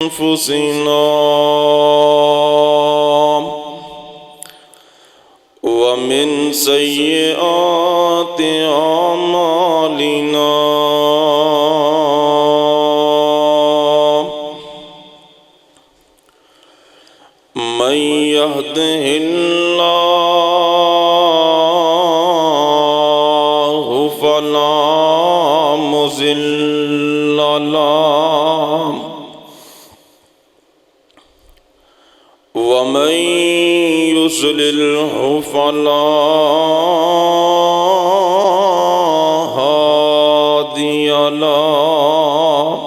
أنفسنا ومن سيئات أعمالنا من يهده الله فلا مضل له ومن يضلله فلا هادي له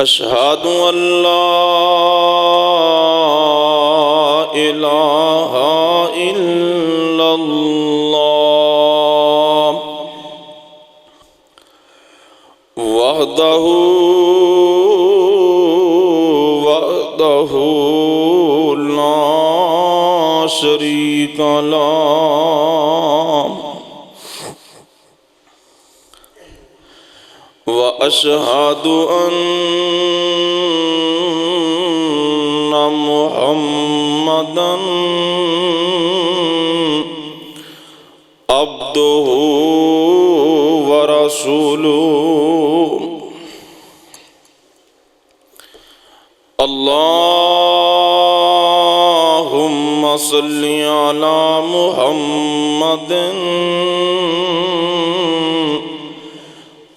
أشهد أن لا إله إلا الله وحده لا شريك له وأشهد أن محمدا عبده ورسوله اللهم صل على محمد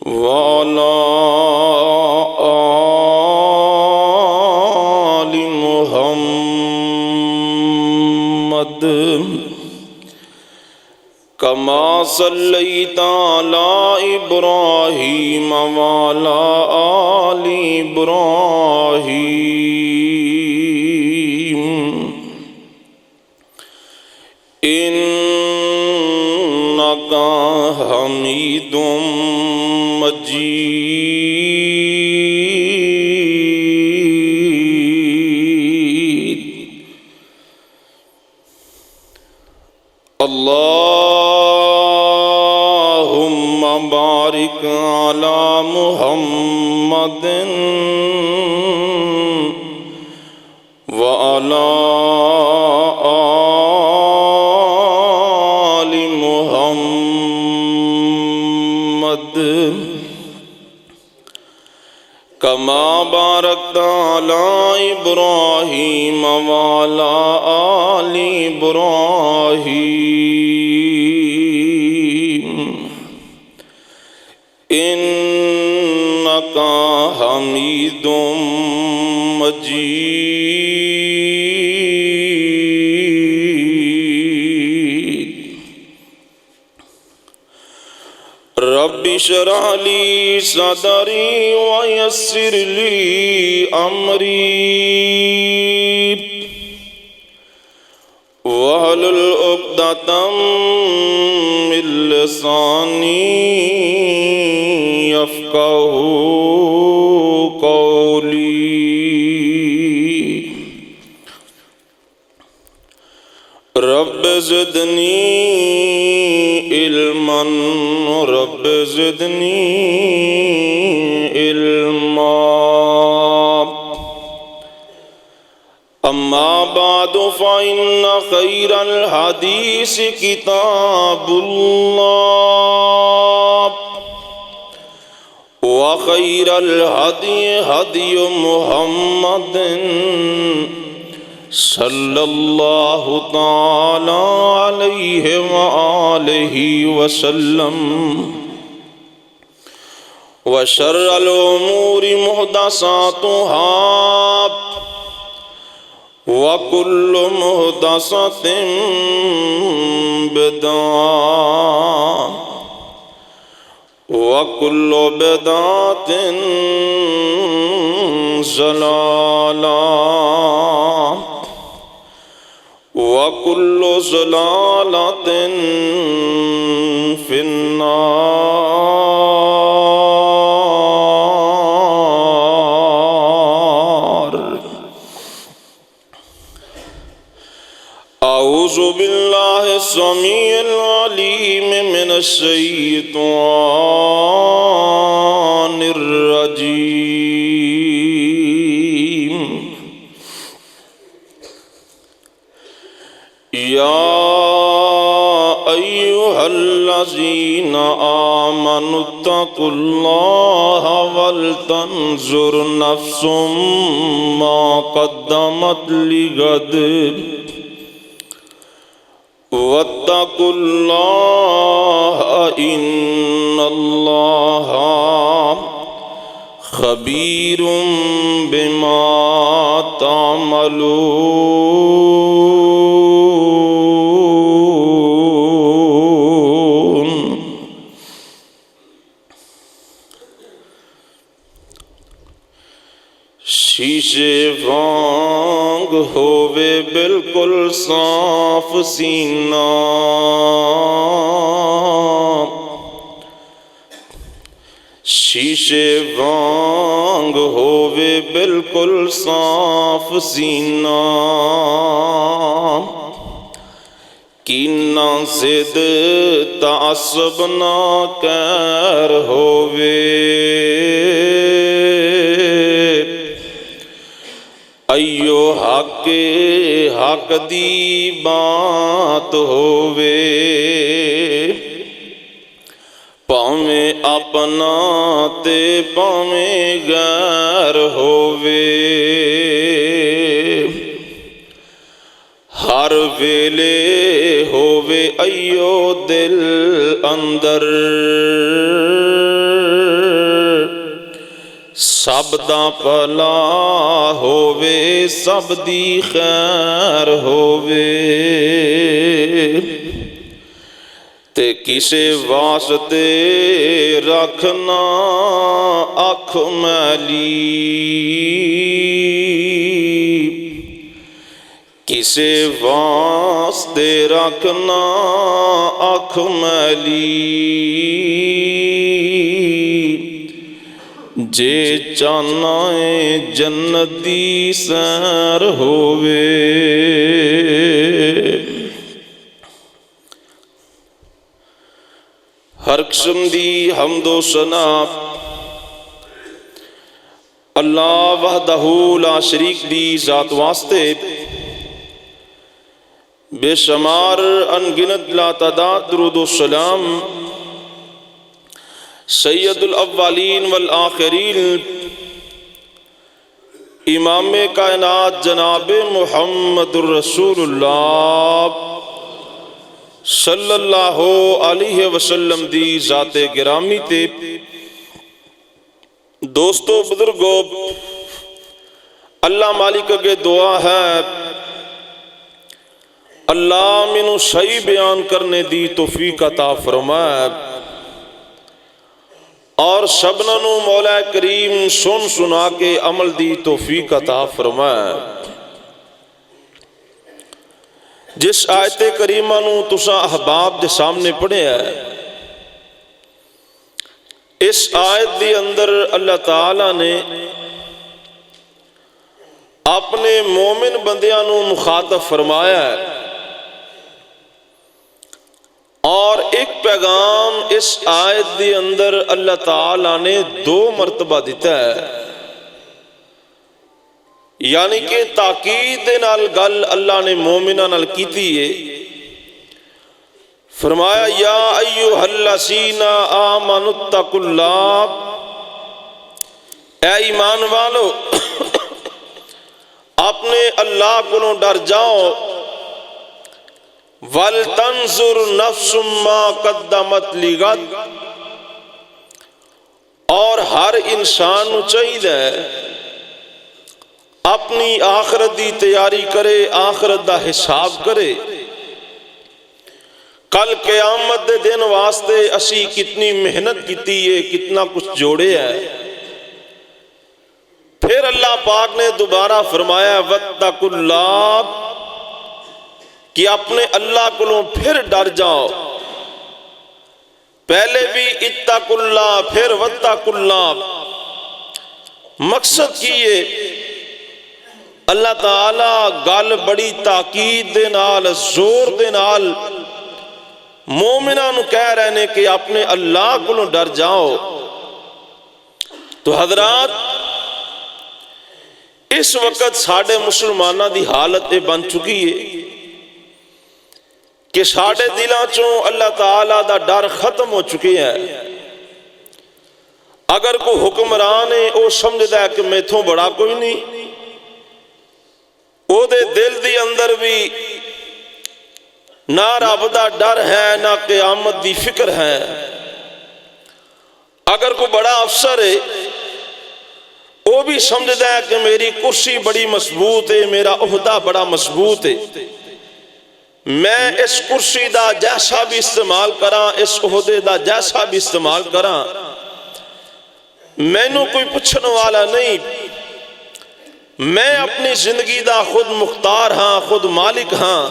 وعلى آل محمد كما صليت على إبراهيم وعلى آل إبراهيم إنك حميد مجيد اللهم بارك على محمد وعلى آل محمد كما باركت على إبراهيم وعلى آل إبراهيم إنك حميد مجيد رب اشرح لي صدري ويسر لي أمري واحلل عقدة من لساني يفقهوا قولي رب زدني علما رب زدني علما أما بعد فإن خير الحديث كتاب الله وخير الهدي هدي محمد صلى الله تعالى عليه وآله وسلم وشر الأمور محدثاتها وكل محدثة بدعة وكل بدعة ضلالة وكل ضلالة في النار أعوذ بالله السميع العليم من الشيطان الرجيم या अय्युहल्लज़ीना आमनुत्तकुल्लाह वल तंजुर नफ्सुम मा क़द्दमत लिगद वत्तकुल्लाह इन्नल्लाह खबीरुम बिमा तामलून। शीशे वांग होवे बिल्कुल साफ सीना, शीशे वांग होवे बिल्कुल साफ सीना, कीना जिद तासब ना कैर होवे, अयो हके हक दी बात होवे, भावें अपना ते भावें गैर होवे, हर वेले होवे अयो दिल अंदर, सब दा भला होवे सब दी खैर होवे, ते किसे वास्ते रखना अख मैली, किसे वास्ते रखना अख मैली, जे चाहना है जन्नत दी सैर होवे। हर किस्म दी हम्दो सना अल्लाह वहदहू ला शरीक दी जात वास्ते, बेशुमार अनगिनत लातादाद दुरूद व सलाम सैयदुल अव्वलीन वल आखिरीन इमाम कायनात जनाब मुहम्मदुर रसूलुल्लाह सल्लल्लाहु अलैहि वसल्लम दी जाते गिरामी ते दोस्तों बुजुर्गों, अल्लाह मालिक अगे दुआ है अल्लाह मैनू सही बयान करने दी तौफीक अता फरमाए और सबना नू मौला करीम सुन सुना के अमल दी तौफीक अता फरमाए। जिस आयत करीमा नू तुसा अहबाब दे सामने पढ़िया है, इस आयत दे अंदर अल्लाह ताला ने अपने मोमिन बंदियां नू मुखातब फरमाया है और एक पैगाम इस आयत दे अंदर अल्लाह ताला ने 2 मरतबा दिता है, यानी कि ताकीद दे नाल गल अल्लाह ने मोमिना नाल कीती है। फरमाया या अय्युहल्लज़ीना आमनुत्तकुल्लाह, ऐ ईमान वालो अपने अल्लाह को डर जाओ, वल तंजुर नफ्सुम मा कद्दमत लिगद, और हर इंसान नू चाहिए अपनी आखरत की तैयारी करे, आखरत का हिसाब करे। कल क़यामत दे दिन वास्ते असी कितनी मेहनत की है, कितना कुछ जोड़े है। फिर अल्लाह पाक ने दोबारा फरमाया वत्तकुल्लाह, कि अपने अल्लाह को फिर डर जाओ। पहले भी इत्तकुल्लाह फिर वत्तकुल्लाह। मकसद की है अल्लाह ताला गल बड़ी ताकीद दे नाल जोर दे नाल मोमिना नू कह रहे ने कि अपने अल्लाह को डर जाओ। तो हजरात इस वक्त साढ़े मुसलमानों की हालत ये बन चुकी है कि साढ़े दिलों चों अल्लाह ताला दा डर खत्म हो चुके है। अगर कोई हुक्मरान है वह समझदा है कि मैथों बड़ा कोई नहीं, ओदे दिल दी अंदर भी ना रब दा डर है ना क़यामत दी फिक्र है। अगर कोई बड़ा अफसर है वो भी समझदा है कि मेरी कुर्सी बड़ी मजबूत है, मेरा ओहदा बड़ा मजबूत है, मैं इस कुर्सी का जैसा भी इस्तेमाल करा, इस ओहदे का जैसा भी इस्तेमाल करा, मैनू कोई पूछने वाला नहीं, मैं अपनी जिंदगी का खुद मुख्तार हाँ, खुद मालिक हाँ,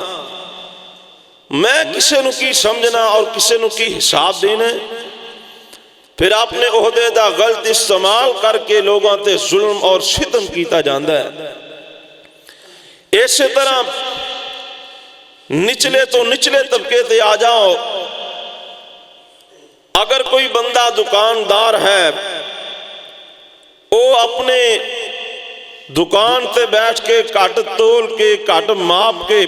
मैं किसी नू की समझना और किसी नू की हिसाब देना। फिर अपने ओहदे का गलत इस्तेमाल करके लोगों ते जुल्म और सितम किया जाता है। इस तरह निचले तो निचले तबके ते आ जाओ, अगर कोई बंदा दुकानदार है वो अपने दुकान ते बैठ के घट तोल के घट माप के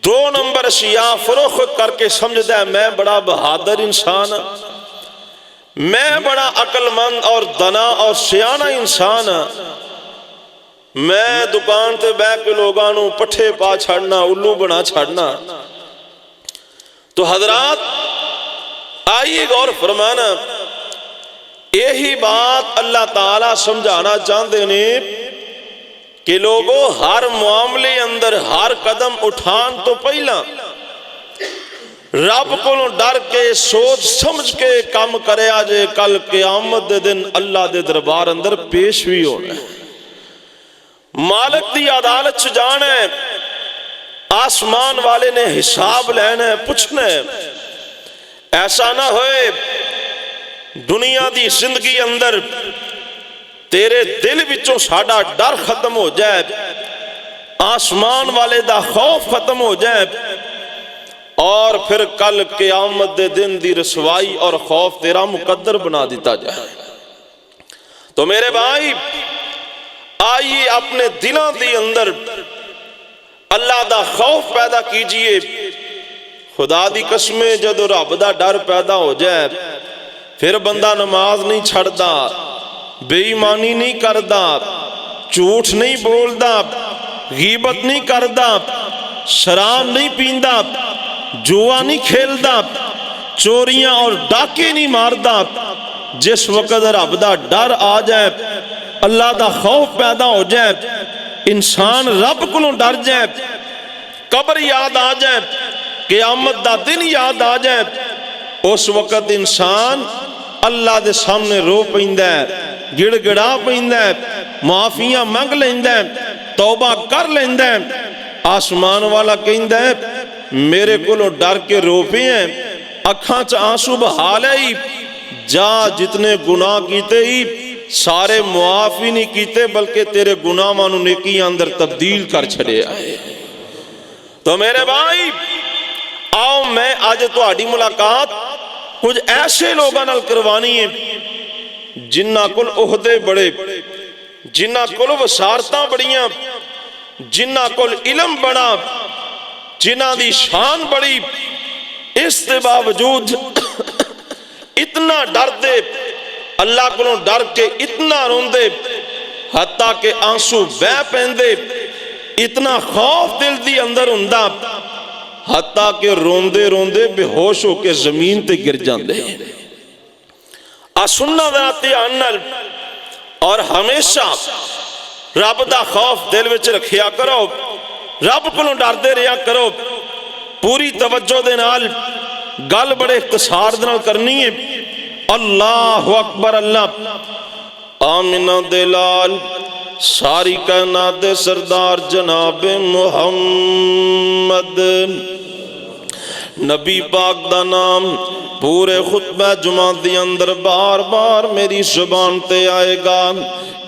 2 नंबर अशिया फरोख्त करके समझदा है मैं बड़ा बहादुर इंसान, मैं बड़ा अकलमंद और दना और सियाना इंसान, मैं दुकान ते बह के लोगों को पट्ठे पा छड़ना, उल्लू बना छड़ना। तो हजरात आइए गौर फरमाना, यही बात अल्लाह ताला समझाना चाहते ने कि लोगों हर मामले अंदर हर कदम उठान तो पहला रब को डर के सोच समझ के काम करे, जे कल क़यामत दे दिन अल्लाह दे दरबार अंदर पेश भी होना है, मालिक दी अदालत च जाना है, आसमान वाले ने हिसाब लेना है, पूछना है। ऐसा ना होए दुनिया दी जिंदगी अंदर तेरे दिल विचों साडा डर खत्म हो जाए, आसमान वाले दा खौफ खत्म हो जाए और फिर कल क़यामत दे दिन दी रसवाई और खौफ तेरा मुकद्दर बना दिता जाए। तो मेरे भाई आइए अपने दिलों के अंदर अल्लाह दा खौफ पैदा कीजिए। खुदा दी कसमें जदों रब दा डर पैदा हो जाए फिर बंदा नमाज नहीं छड़दा, बेईमानी नहीं करदा, झूठ नहीं बोलदा, गीबत नहीं करदा, शराब नहीं पींदा, जुआ नहीं खेलदा, चोरियां और डाके नहीं मारदा। जिस वक्त रब दा डर आ जाए, अल्लाह दा खौफ पैदा हो जाए, इंसान रब को डर जाए, कब्र याद आ जाए, क़यामत दा दिन याद आ जाए, उस वक्त इंसान अल्लाह दे सामने रो पैंदा है, गिड़गिड़ा पैंदा है, माफियां मंग लैंदा है, तौबा कर लैंदा है। आसमान वाला कहंदा है मेरे को डर के रो पे हैं, अखां च आंसू बहा लै, जा जितने गुनाह कीते ही सारे मुआफ ही नहीं कीते बल्कि तेरे गुनाहां नूं नेकी अंदर तब्दील कर छड़िया। तो मेरे भाई आओ मैं अज तुहाडी मुलाकात कुछ ऐसे लोगों नाल करवानी है जिन्हां कोल ओहदे बड़े, जिन्हां कोल वसारतां बड़ियां, जिन्हां कोल इलम बड़ा, जिन्हां दी शान बड़ी, इसके बावजूद इतना डरदे, अल्लाह को डर के इतना रोंदे, हत्ता के आंसू बह पैंदे, इतना खौफ दिल दी अंदर हुंदा, हत्ता के रोंदे रोंदे बेहोश होके जमीन ते गिर जाते हैं। आ सुनना दा ध्यान नाल और हमेशा रब दा खौफ दिल विच रखिया करो, रब को डरदे रहा करो, पूरी तवज्जो दे नाल गल बड़े इख्तिसार दे नाल करनी है। अल्लाह अकबर, अल्लाह आमिना दे लाल सारी कायनात दे सरदार जनाब मुहम्मद नबी पाक दा नाम पूरे खुतबा जुमा दे अंदर बार बार मेरी जुबान ते आएगा।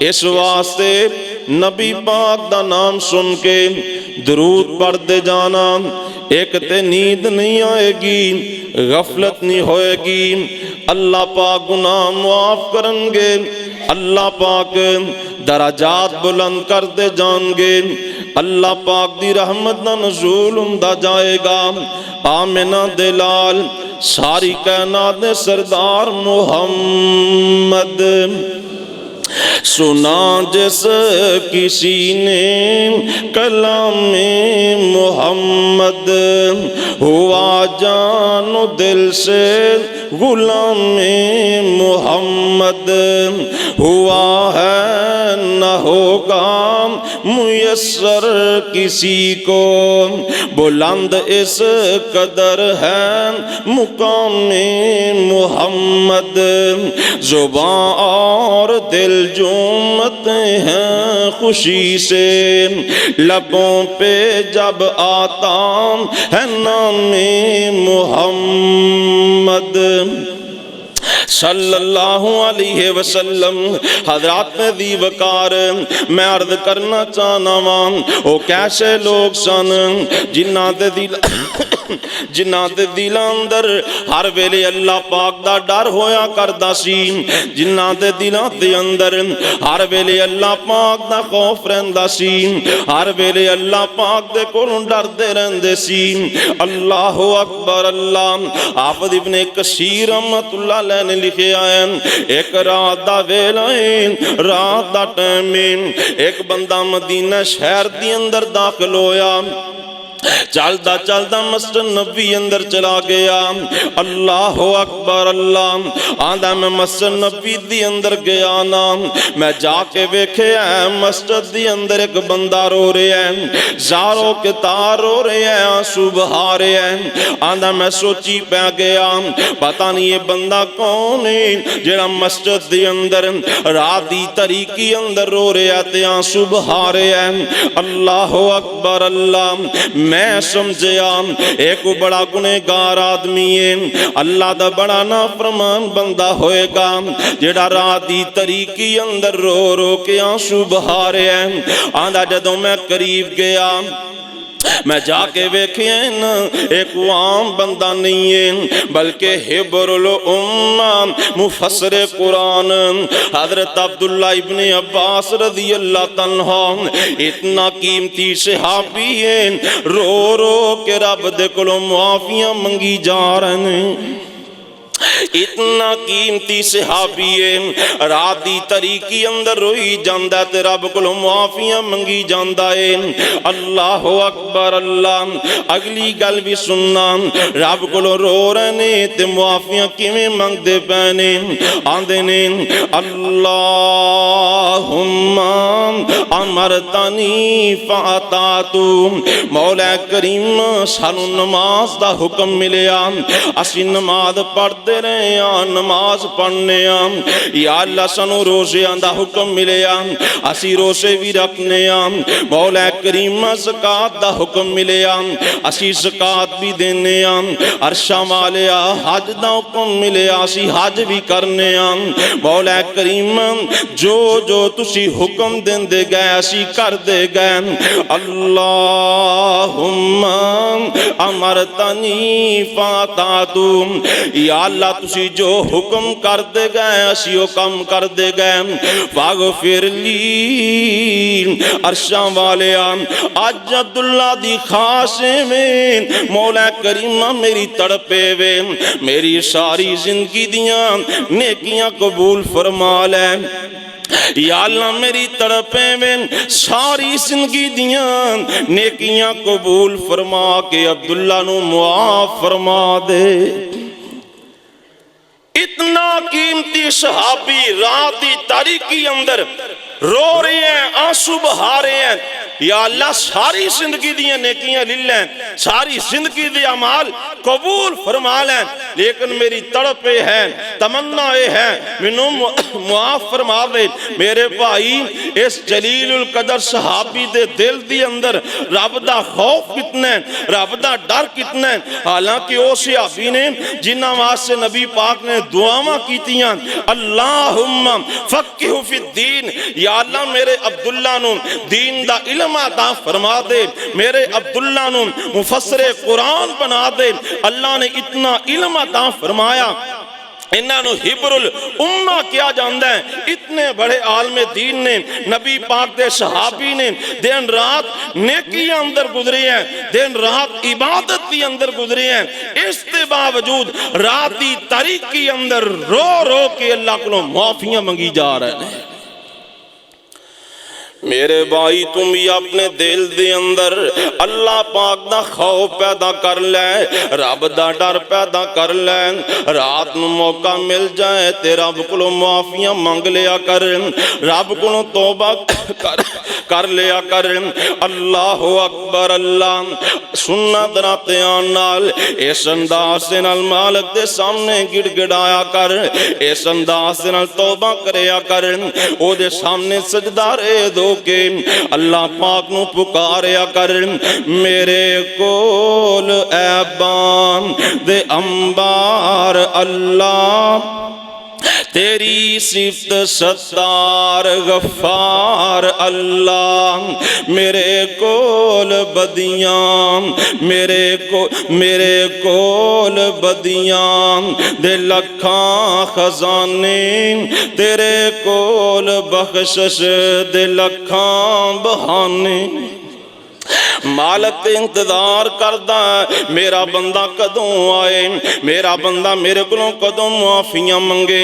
इस वास्ते नबी पाक दा नाम सुन के दरूद पढ़ते जाना, एक ते नींद नहीं आएगी, गफलत नहीं होएगी, अल्लाह पाक गुनाह माफ करेंगे, अल्लाह पाक दराजात बुलंद करते जाएंगे। अल्लाह पाक दी रहमत दा नज़ूल हुंदा जाएगा। आमिना दे लाल सारी कायनात दे सरदार मुहम्मद। सुना जिस किसी ने कलामे मोहम्मद, हुआ जानो दिल से गुलामे मोहम्मद। हुआ है न होगा मुयस्सर किसी को, बुलंद इस कदर है मुकामे मोहम्मद। जुबान और दिल झूमते हैं खुशी से, लबों पे जब आता है नामे मोहम्मद सल्लल्लाहु अलैहि वसल्लम। हज़रात में दी वकार मैं अर्ज करना चाहना वां, वो कैसे लोग सन जिन्हां दे दिल जिन्हां दे दिलां अंदर हर वेले अल्लाह पाक दा डर होया करदा सी, जिन्हां दे दिलां दे अंदर हर वेले अल्लाह पाक दा खौफ रहिंदा सी, हर वेले अल्लाह पाक दे कोलों डरदे रहिंदे सी। अल्लाहु अकबर अल्लाह। हाफिज़ इब्ने कसीर रहमतुल्लाह अलैह ने लिखे आए, एक रात दा वेला है, रात दा टाइम है, एक बंदा मदीना शहर दी अंदर दाखिल होया। चलदा चलदा मस्जिद नबी अंदर चला गया। अल्लाह अकबर अल्लाह आंदा मैं मस्जिद नबी दी अंदर गया ना, मैं जाके वेखे मस्जिद दी अंदर एक बंदा रो रहा है, जारों के तार रो रहे हैं, आंसू बहा रहे हैं। आंदा मैं सोची पै गया पता नहीं ये बंदा कौन है जेड़ा मस्जिद दी अंदर रात दी तरीकी अंदर रो रहा ते आंसू बहा रहा है। अल्लाह अकबर अल्लाह। मैं समझया एक बड़ा गुनहगार आदमी है, अल्लाह दा बड़ा नाफरमान बंदा होएगा जेड़ा रात दी तरीकी अंदर रो रो के आंसू बहा रहा है। आंदा जदों मैं करीब गया मैं जाके वेखिया एक आम बंदा नहीं है बल्कि हिब्रुल उम्मा मुफस्सिर कुरान हजरत अब्दुल्ला इब्ने अब्बास रज़ी अल्लाह तन्हा इतना कीमती सहाबी है, रो रो के रब दे कोलों मुआफियां मंगी जा रहे हैं। इतना कीमती सहाबी है, रात दी तरीकी अंदर रोई जांदा ते रब कोलों मुआफियां मंगी जांदा है। अल्लाह अकबर अल्लाह। अगली गल भी सुनना, रब कोलों रो रहे ने ते मुआफियां किवें मंगदे पे ने। आंदे ने अल्लाहुम्मा अमरतनी फातातु, मौला करीम सानू नमाज दा हुक्म मिलिया, असी नमाज पढ़ते रहे नमाज पढ़ने या अल्लाह सानू रोज़ियां दा हुक्म मिलिया, असी रोज़े भी रखने। मौला करीम ज़कात दा हुक्म मिलिया, असी ज़कात भी देने। अरशा वालिया हज दा हुक्म मिलिया, असी हज भी करने। मौला करीम जो जो तुसी हुक्म देंदे गए असी करदे गए। अल्लाहुम्मा अमरतनी फातातु, या अल्लाह तुसी जो हुक्म कर दे गए असी वो कम कर दे गए। फागफिरली अरशा वाले अज अब्दुल्ला दी खासे में मौला करीमा मेरी तड़पे वे, मेरी सारी जिंदगी दियां नेकियां कबूल फरमा ले। या अल्लाह मेरी तड़पे में सारी जिंदगी दियां नेकियां कबूल फरमा के अब्दुल्ला नू मुआफ फरमा दे। इतना कीमती सहाबी रात की तारीकी अंदर रो रहे हैं, आंसू बहा रहे हैं। या अल्लाह सारी जिंदगी दी नेकियां ले लें, सारी जिंदगी दे अमाल कबूल फरमा लें, लेकिन मेरी तड़प है, तमन्ना ये है मैनू मुआफ फरमा दे। मेरे भाई इस जलीलुल कदर सहाबी दे दिल दी अंदर रब दा खौफ कितना है, रब दा डर कितना है। हालांकि वो सहाबी ने जिन्हां वास्ते नबी पाक ने दुआवां कीतियां, अल्लाहुम्मा फक्किहु फिद्दीन, या अल्लाह मेरे अब्दुल्ला नू दीन दा इल्म अता फरमा दे, मेरे अब्दुल्ला नू मुफस्सिर कुरान बना दे। अल्लाह ने इतना इल्म अता फरमाया। इन्हों हिब्रुल उम्मा क्या जाता है। इतने बड़े आलमे दीन ने, नबी पाक दे सहाबी ने दिन रात नेकी अंदर गुजरे हैं, दिन रात इबादत भी अंदर गुजरे हैं। इसके बावजूद रात की तारीकी अंदर रो रो के अल्लाह को माफियां मंगी जा रहे हैं। मेरे भाई तुम भी अपने दिल दे अंदर अल्लाह पाक दा खौफ पैदा कर ले, रब दा डर पैदा कर ले। रात नूं मौका मिल जाए ते रब कोलों माफियां मंग लिया कर, रब कोलों तौबा कर लिया कर। अल्लाह अकबर। अल्लाह सुन्नत राते आन नाल इस अंदाज दे नाल मालिक दे सामने गिड़गिड़ाया कर, इस अंदाज दे नाल तौबा करया कर, ओदे सामने सजदा रे दो के अल्लाह पाक नू पुकारया कर। मेरे कोल ऐबान दे अंबार अल्लाह तेरी सिफ्त सत्तार गफ्फार अल्लाह। मेरे कोल बदियां मेरे कोल बदियां दे लखां खजाने, तेरे कोल बख्शिश दे लखां बहाने। मालिक इंतजार करदा मेरा बंदा कदों आए, मेरा बंदा मेरे को कदों माफियां मंगे।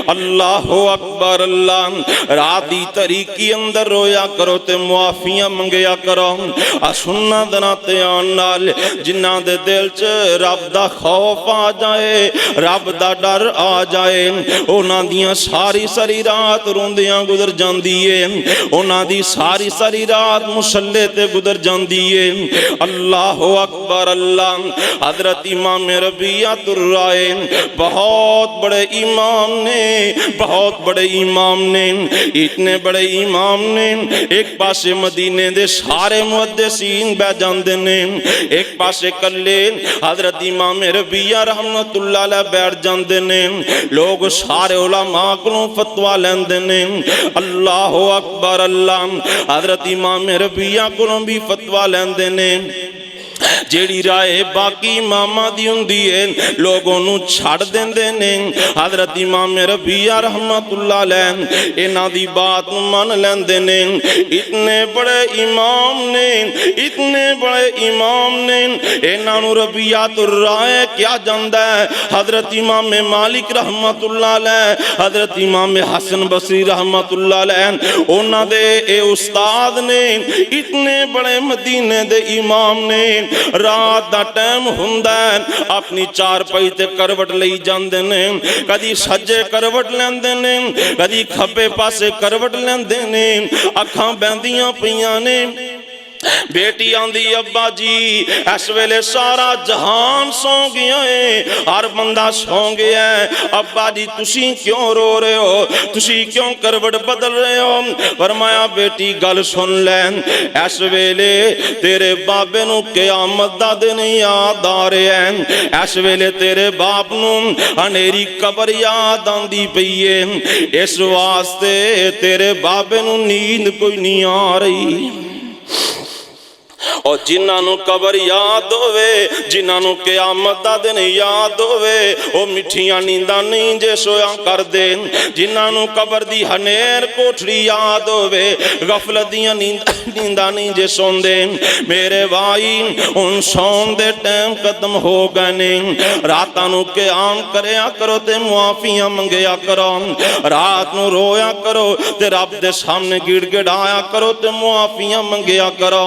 अल्लाह अकबर। अल्लाह रात की तरीकी अंदर रोया करो ते माफियां मंगया करो। आ सुन्ना दिना ते आन नाल जिन्हां दे दिल च रब दा खौफ आ जाए, रब दा डर आ जाए, उन्हां दियां सारी सारी रात रोंदियां गुजर जांदी है, उन्हां दी सारी सारी रात मुसल्ले ते गुजर जांदी है। अल्लाह अकबर। अल्लाह हजरत इमाम रबियतुर राय बहुत बड़े इमाम ने, बहुत बड़े इमाम ने, इतने बड़े इमाम ने। एक पासे मदीने दे सारे मुहद्दिसीन बैठ जाते ने, एक पासे कल्ले हजरत इमाम रबिया रहमतुल्लाह अलैह बैठ जाते ने। लोग सारे उलमा कोलों फतवा लेंदे ने। अल्लाह अकबर। अल्लाह हजरत इमाम रबिया कोलों भी फतवा लेंदे ने। जेड़ी राय बाकी इमामा दी हुंदी है लोगों नू छड़ देंदे ने। हजरत इमाम रबिया रहमतुल्लाह अलैह इन्हां दी बात नू मन लेंदे ने। इतने बड़े इमाम ने, इतने बड़े इमाम ने, इन्हां नू रबियतुर राय क्या जांदा है। हजरत इमाम मालिक रहमतुल्लाह अलैह, हजरत इमाम हसन बसरी रहमतुल्लाह अलैह उन्हां दे ए उस्ताद ने। इतने बड़े मदीने दे इमाम ने। रात दा टाइम हुंदा है, अपनी चारपाई ते करवट लई जांदे ने। कदी सज्जे करवट लैंदे ने, कदी खब्बे पासे करवट लैंदे ने। अखां बैंदियां पईयां ने। बेटी आंदी अब्बा जी इस वेले सारा जहान सौ गया है, हर बंदा सौ गया है। अब्बा जी तुसी क्यों रो रहे हो, तुसी क्यों करवट बदल रहे हो। फरमाया बेटी गल सुन ले, इस वेले तेरे बाबे नू क़यामत दा दिन याद आ रहा है। इस वेले तेरे बाप नू हनेरी कबर याद आंदी पई है। इस वास्ते तेरे बाबे नू नींद कोई नहीं आ रही। और जिन्होंने कबर याद होवे, जिन्होंने क़यामत दा दिन याद होवे, वो मिठियां नींदा नहीं जे सोया कर दे। जिन्होंने कबर दी हनेर कोठरी याद होवे, गफलत दियां नींदा नहीं जे सोंदे। मेरे भाई हुण सौन दे टाइम खत्म हो गए ने। रातां नूं क़याम करया करो ते मुआफियां मंगया करो, रात नूं रोया करो ते रब दे सामने गिड़गिड़ाया करो ते मुआफियां मंगया करो।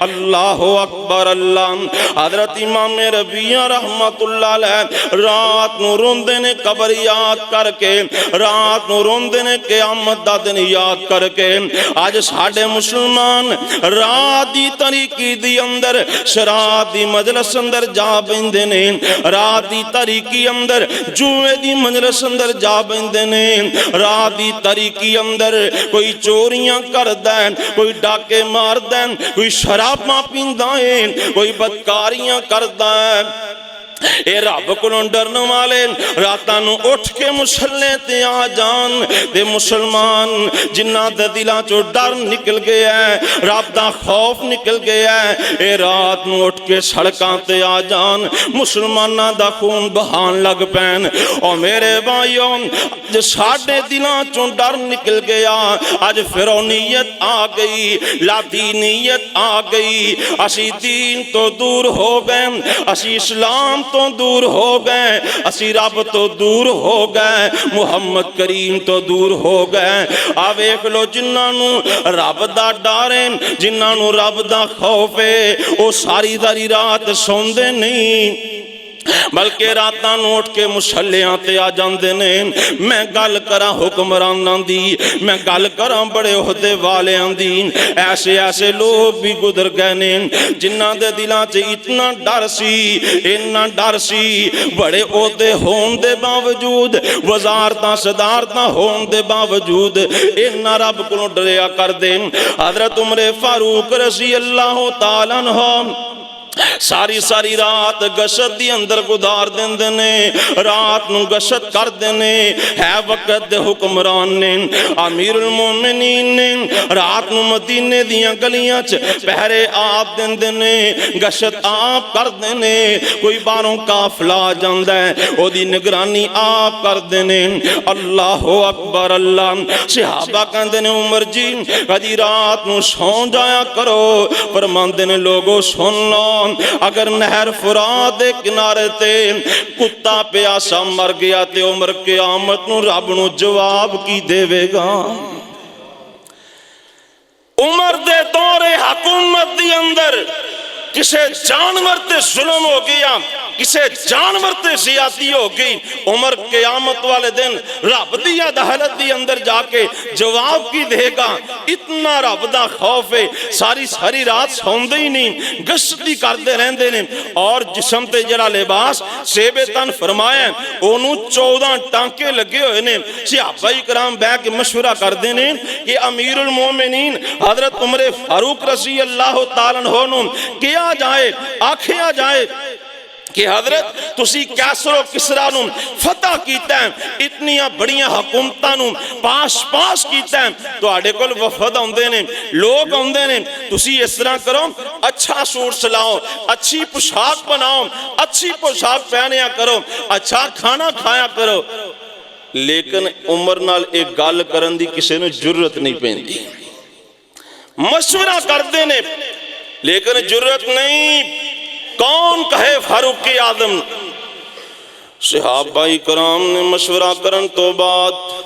अल्लाह अकबर। अल्लाह हजरत इमाम रबिया रहमतुल्लाह अलैह रात नूं रोंदे ने कबर याद करके, रात नूं रोंदे ने क़यामत दा दिन याद करके। अज साडे मुसलमान रात दी तरीकी दी अंदर शराब दी मजलिस अंदर जा बैंदे ने, रात दी तरीकी अंदर जुए दी मजलिस अंदर जा बैंदे ने, रात दी तरीकी अंदर कोई चोरियां करदा है, कोई डाके मारदा है, कोई शराब पींदा है, कोई बदकारियां करदा है। ए रब कोलों डरन वाले रातां नूं उठ के मुसल्ले ते आ जान ते मुसलमान जिन्हां दे दिलां चों डर निकल गया है, रब दा खौफ निकल गया है, ए रात नूं उठ के सड़कां ते आ जान, मुसलमानां दा खून बहान लग पैन। और मेरे भाइयों अज साडे दिलां चों डर निकल गया, अज फिरौनीयत आ गई, लादीनीयत आ गई, असी दीन तो दूर हो गए, असी इस्लाम तो दूर हो गए, असी रब तो दूर हो गए, मुहम्मद करीम तो दूर हो गए। आ वेख लो जिन्हां नूं रब दा डर है, जिन्हां नूं रब दा खौफ है, वो सारी सारी रात सौंदे नहीं बल्कि रातां नूं उठ के मुसल्लियां ते आ जांदे ने। मैं गल करा हुक्मरानां दी, मैं गल करा बड़े ओहदे वालियां दी, ऐसे ऐसे लोग भी गुजर गए ने जिन्हां दे दिलां च इतना डर सी, इन्ना डर सी, बड़े ओहदे होण दे बावजूद, वज़ारतां सदारतां होण दे बावजूद इन्ना रब कोलों डरिया करदे। हज़रत उमर फारूक रज़ी अल्लाह तआला अन्हु सारी सारी रात गशत दी अंदर गुजार देंदे ने, रात नूं गशत करदे ने, है वक्त दे हुक्मरान ने, अमीरुल मोमिनीन ने, रात नूं मदीने दियां गलियां च पहरे आप देंदे ने, गशत आप करदे ने, कोई बाहरों काफिला आ जांदा है ओदी निगरानी आप करदे ने। अल्लाह अकबर अल्लाह। सहाबा कहंदे ने उमर जी कदी रात नूं सौ जाया करो, फरमांदे ने लोगो सुन लो, अगर नहर फुरात दे किनारे ते कुत्ता प्यासा मर गया ते उमर क़यामत नूं रब नूं जवाब की देवेगा। उमर दे दौरे हुकूमत दी अंदर किसे जानवर ते जुल्म हो गया, किसे जानवर ते ज़ियादती हो गई, उमर क़यामत वाले दिन रब दी अदालत दी अंदर जाके जवाब की देगा। इतना रब दा खौफ है, सारी सारी रात सौंदे ही नहीं, गश्ती करते रहते हैं। और जिस्म ते जरा लिबास सेबे तन फरमाया ओनू 14 टांके लगे हुए ने। सहाबा इकराम बैठ के मशवरा करते हैं कि अमीरुल मोमिनीन हजरत उमर फारूक रज़ी अल्लाह तआला अन्हु नूं किया जाए, आखिया जाए कि हजरत तुसी कैसरो किसरा नूं फतह कीता है, इतनियां बड़ियां हुकूमतां नूं पास पास कीता है, तुहाडे कोल वफद आउंदे ने, लोग आउंदे ने, तुसी इस तरह करो अच्छा सूट सिलाओ, अच्छी पोशाक बनाओ, अच्छी पोशाक पहनिया करो, अच्छा खाना खाया करो। लेकिन उमर नाल एक गल करन दी किसी नूं जुर्रत नहीं पैंदी। मशवरा करते ने लेकिन जुर्रत नहीं। कौन कहे फारूक आजम? सहाबा इकराम ने मशवरा करन तो बाद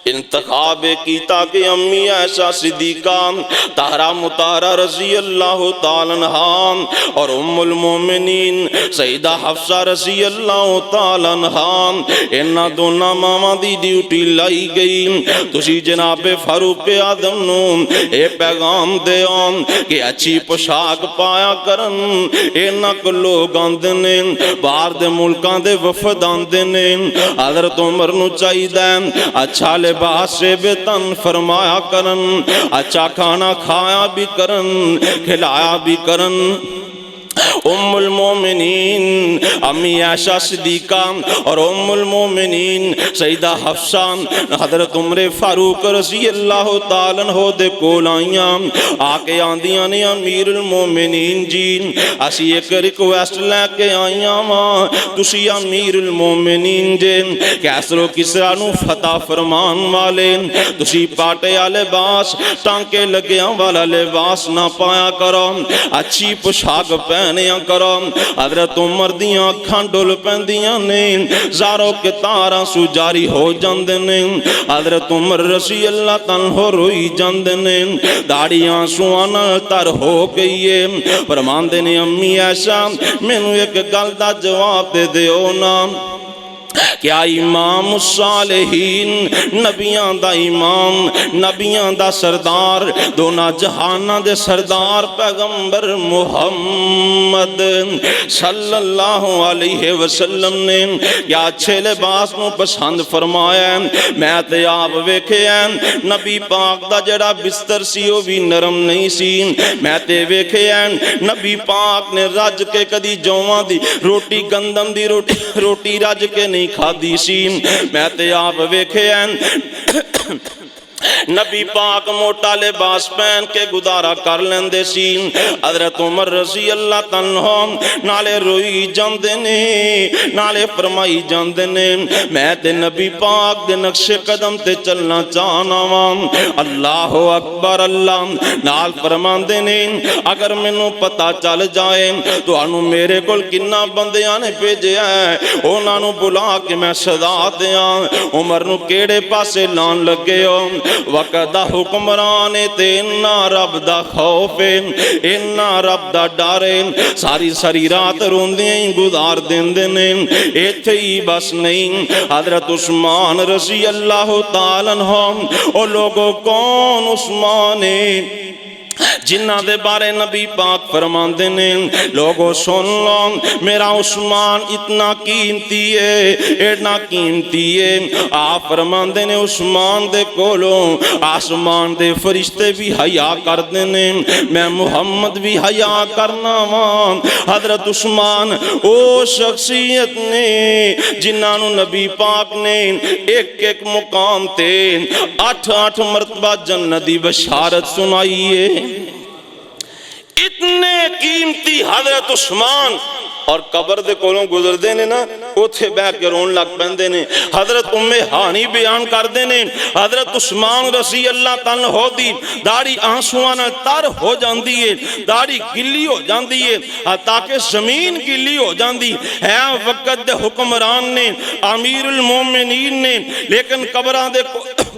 इंतखाब कीता कि अम्मी ऐशा सिद्दीका तारा मुतारा रज़ी अल्लाह तआला अन्हा और उम्मुल मोमिनीन सईदा हफ्सा रज़ी अल्लाह तआला अन्हा इन्हां दोनों मावां दी ड्यूटी लाई गई। तुसी जनाबे फारूक आजम नूं ये पैगाम देओ कि अच्छी पोशाक पाया करन। इन्हां को लोग आंदे ने, बाहर दे मुल्कां दे वफद आंदे ने, हज़रत उमर नूं चाहीदा अच्छा लिबास से बेतन फरमाया करन, अच्छा खाना खाया भी करन, खिलाया भी करन। उम्मुल मोमिनीन अम्मी आयशा सिद्दीका और उम्मुल मोमिनीन सईदा हफ्सा हजरत उमर फारूक रज़ी अल्लाह तआला अन्हु दे कोल आईयां। आके आंदियां ने अमीरुल मोमिनीन जी असी एक रिक्वेस्ट लैके आईयां वां, तुसी अमीरुल मोमिनीन जे कैसरो किसरा नूं फतह फरमान वाले, तुसी पाटे वाले लिबास टांके लग्या वाला लिबास ना पाया करो, अच्छी पोशाक पहनिया करो। हजरत उमर दियां अखां डुल पैंदियां ने, ज़ारो के तारा सुजारी हो जांदे ने। हजरत उमर रज़ी अल्लाह तआला रोई जांदे ने, दाढ़ी आंसुआं नाल तर हो गई है। फरमांदे ने अम्मी ऐशा मैनू एक गल दा जवाब दे दिओ ना, क्या इमाम सालेहीन नबियां दा इमाम नबियां दा सरदार दोना जहाना दे सरदार पैगंबर मुहम्मद सल्लल्लाहु अलैहि वसल्लम ने क्या अच्छे लिबास नूं पसंद फरमाया। मैं ते आप वेखिया नबी पाक दा जड़ा बिस्तर सी वो भी नरम नहीं सी। मैं ते वेखिया नबी पाक ने रज के कदी जौवां दी रोटी गंदम दी रोटी रज के नहीं खादी सी। मैं ते आप वेखिया नबी पाक मोटा लिबास पहन के गुजारा कर लेंदे सी। हज़रत उमर रज़ी अल्लाह तआला नाले रोई जांदे ने नाले फरमाई जांदे ने मैं ते नबी पाक दे नक्शे कदम ते चलना चाहना वां। अल्लाह अकबर अल्लाह नाल फरमांदे ने अगर मैनू पता चल जाए तुहानू मेरे कोल किन्ना बंदियां ने भेजिया है उन्हां नू बुला के मैं सदा दियां। उमर नू केड़े पासे लान लगे हो वक़्त हुक्मरान ते इन्ना रब दा खौफ इन्ना रब दा डर सारी सारी रात रोंदियां ही गुजार देंदे ने। इत्थे ही बस नहीं हज़रत उस्मान रज़ी अल्लाह तआला अन्हु ओ लोगों कौन उस्मान है जिन्हां दे बारे नबी पाक फरमांदे ने लोगों सुन लो मेरा उस्मान इतना कीमती है इतना कीमती है। आप फरमांदे ने उस्मान दे कोलों आसमान दे फरिश्ते भी हया करदे ने मैं मुहम्मद भी हया करना वां। हज़रत उस्मान ओ शख्सियत ने जिन्हां नूं नबी पाक ने एक एक मुकाम ते 8-8 मरतबा जन्नत दी बशारत सुनाई है। इतने कीमती हज़रत उस्मान और कबर दे कोलों गुजरदे ने ना उथे बह के रोन लग पैंदे ने। हज़रत उम्मे हानी बयान करदे ने हज़रत उस्मान रज़ी अल्लाह तआला हो दी दाढ़ी आंसुआं नाल तर हो जांदी है दाढ़ी गिल्ली हो जांदी है ताकि जमीन गिल्ली हो जांदी है। वक़्त दे हुक्मरान ने अमीरुल मोमिनीन ने लेकिन कबरां दे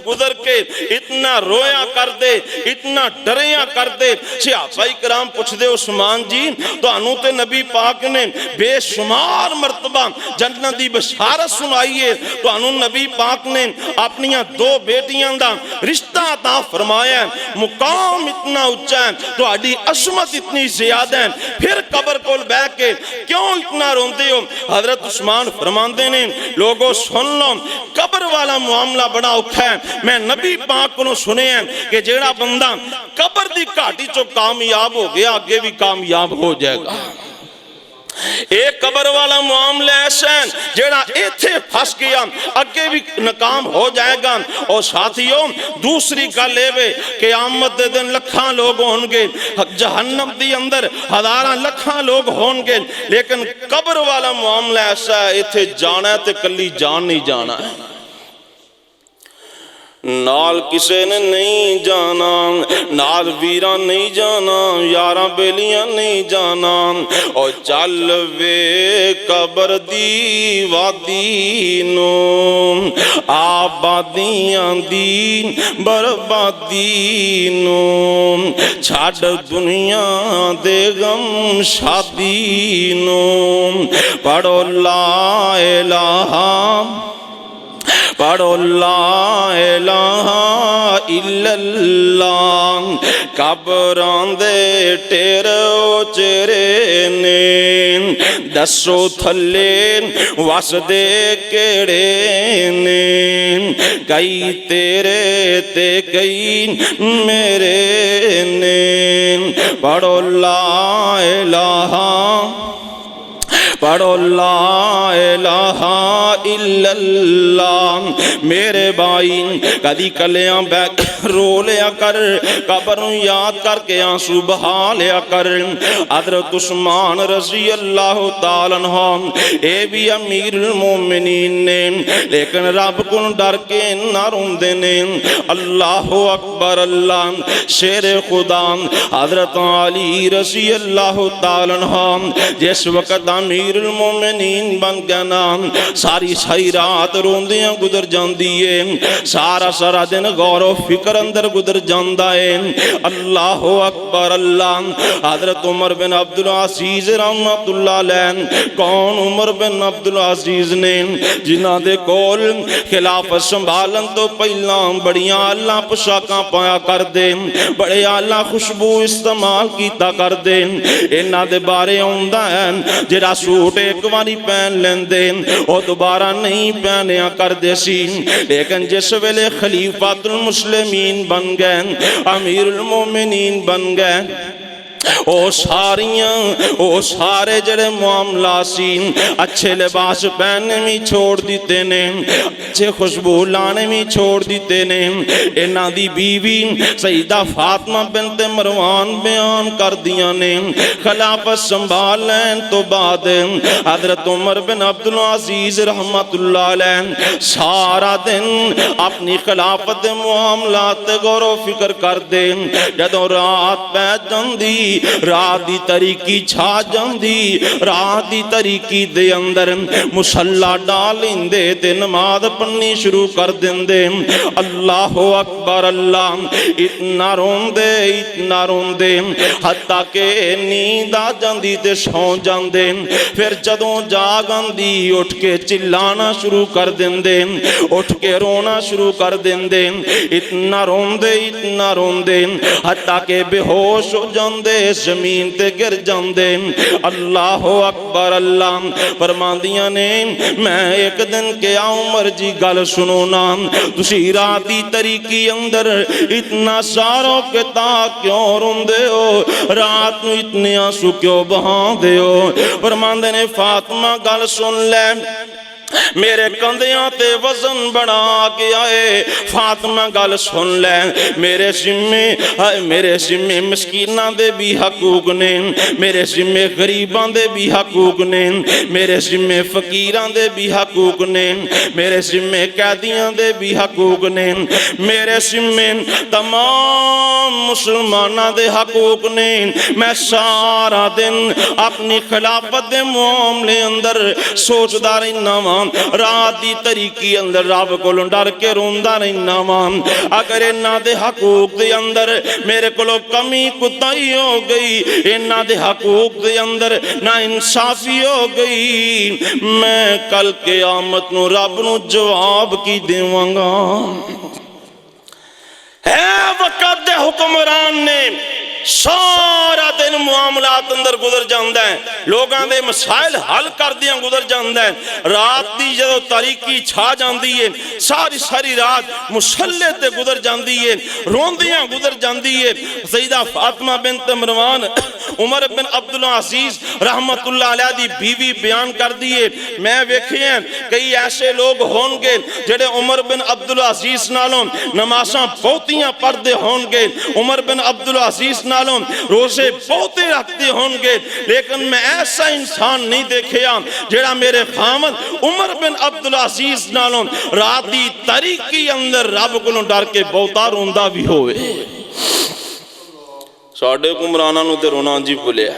गुजर के इतना रोया कर दे इतना डरिया कर दे। सहाबाए किराम पुछदे उस्मान जी तुहानू ते नबी पाक ने बेशुमार मरतबा जन्नत दी बशारत सुनाई है तुहानू नबी पाक ने अपनियां 2 बेटियां दा रिश्ता अता फरमाया मुकाम इतना उच्चा है तुहाडी असमत इतनी ज्यादा है फिर कबर कोल बैठ के क्यों इतना रोंदे हो। हज़रत उस्मान फरमांदे ने लोगों सुन लो कबर वाला मामला बड़ा औखा है। मैं नबी पाक को सुनिया कि जेड़ा बंदा कबर दी घाटी चो कामयाब हो गया आगे भी कामयाब हो जाएगा। एक कबर वाला मामला ऐसा है जेड़ा इथे फस गया अगे भी नाकाम हो जाएगा। और साथियों दूसरी गल ये क़यामत दे दिन लखां लोग होंगे जहन्नम दी अंदर हज़ारां लखां लोग होंगे लेकिन कबर वाला मामला ऐसा है इथे जाना है ते कल्ली जान नहीं जाना नाल किसे ने नहीं जाना नाल वीरा नहीं जाना यारा बेलियां नहीं जाना। और चल वे कबर दी वादी नो आबादियां दी बर्बादी नो छड़ दुनिया दे गम शादी नो पढ़ो ला इलाहा पढ़ो ला इलाहा इल्लल्लाह कबरां दे टेरो चेरे ने दसो थले वसदे केड़े ने कई तेरे ते कई मेरे ने पढ़ो ला इलाहा पढ़ो ला इलाहा इल्लल्लाह। मेरे भाई कदी कलियां बैठ रो लिया कर कबर नूं याद करके आंसू बहा लिया कर। हज़रत उस्मान रज़ी अल्लाह तआला अन्हु ए भी अमीरुल मोमिनीन ने लेकिन रब को डर के ना रोंदे ने। अल्लाह अकबर अल्लाह शेर खुदा हज़रत अली रज़ी अल्लाह तआला अन्हु जिस वक़्त अमीरुल मोमिनीन बन गया ना सारी सारी रात रोंदियां गुजर जाती है सारा सारा दिन गौर फिक्र अंदर गुजर जाता है। अल्लाह अकबर अल्लाह। हजरत उमर बिन अब्दुल अजीज रहमतुल्लाह अलैह, कौन उमर बिन अब्दुल अजीज ने जिन्हां दे कोल खिलाफत संभालन तो पहला बड़ियां आला पोशाकां पाया करदे, बड़े आला खुशबू इस्तेमाल कीता करदे। इन्हां दे बारे आउंदा है जिहड़ा सूट एक बारी पहन लेंदे वो दोबारा नहीं पहनिया करदे सी, लेकिन जिस वेले खलीफातुल मुस्लिमीन बन गए, अमीरुल मोमिनीन बन गए, ओ सारे जड़े मामला सी अच्छे लिबास पहनने भी छोड़ दिते ने, अच्छे खुशबू लाने भी छोड़ दिते ने। इन्हां दी बीवी सईदा फातिमा बिनत मरवान बयान कर दिया ने खिलाफत संभाल लैन तो बाद हजरत उमर बिन अब्दुल अजीज रहमतुल्लाह अलैह सारा दिन अपनी खिलाफत दे मामलात ते गौर फिक्र करदे। जदों रात पै जांदी, रात दी तरीकी छा जांदी, रात दी तरीकी दे अंदर मुसल्ला डाल लेंदे ते नमाज पढ़नी शुरू कर देंदे। अल्लाह अकबर अल्लाह। इतना रोंदे हत्ता के नींद आ जांदी ते सौ जांदे। फिर जदों जाग आंदी उठ के चिल्लाना शुरू कर देंदे, उठ के रोना शुरू कर देंदे। इतना रोंदे हत्ता के बेहोश हो जांदे, जमीन ते गिर जांदे। अल्लाह अकबर अल्लाह। फरमांदियां ने मैं एक दिन क्या उमर जी गल सुनो ना, तुसी रात दी तरीकी अंदर इतना सारो के ता क्यों रोंदे हो, रात नूं इतने आंसू क्यों बहांदे हो। फरमांदे ने फातिमा गल सुन ले, मेरे कंधियां ते वजन बढ़ा गया है। फातिमा गल सुन ले, मेरे जिम्मे मस्कीना दे भी हकूक ने, मेरे जिम्मे गरीबां दे भी हकूक ने, मेरे जिम्मे फकीरां दे भी हकूक ने, मेरे जिम्मे कैदियां दे भी हकूक ने, मेरे जिम्मे तमाम मुसलमानां दे हकूक ने। मैं सारा दिन अपनी खिलाफत दे मामले अंदर सोचदा रहना वा, रात दी तरीकी अंदर रब कोलों डर के रोंदा रहना वा। अगर इन्हां दे हकूक दे अंदर मेरे कोलों कमी कुताही हो गई, इन्हां दे हकूक दे अंदर ना इंसाफी हो गई, मैं कल क़यामत नूं रब नूं जवाब की देवांगा। है वक़्त दे हुक्मरान ने सारा दिन मामलात अंदर गुजर जाता है, लोगों के मसाइल हल करदियां गुजर जाता है। रात की जो तारीकी छा जाती है, सारी रात मुसल्ले ते गुजर जाती है, रोंदियां गुजर जाती है। सईदा फातिमा बिनत मरवान उमर बिन अब्दुल अजीज रहमतुल्लाह अलैह दी बीवी बयान कर दी है, मैं वेखे हैं कई ऐसे लोग होंगे जेडे उमर बिन अब्दुल अजीज नालों नमाज़ां बहुतियां पढ़ते होंगे, उमर बिन अब्दुल अजीज नालों रोजे बहुते रखते होंगे, लेकिन मैं ऐसा इंसान नहीं देखा जेड़ा मेरे खामद उमर बिन अब्दुल अजीज नालों रात दी तरीकी अंदर रब कोलों डर के बहुता रोंदा भी होवे। साडे हुक्मरानां नूं ते रोना जी भुलिया,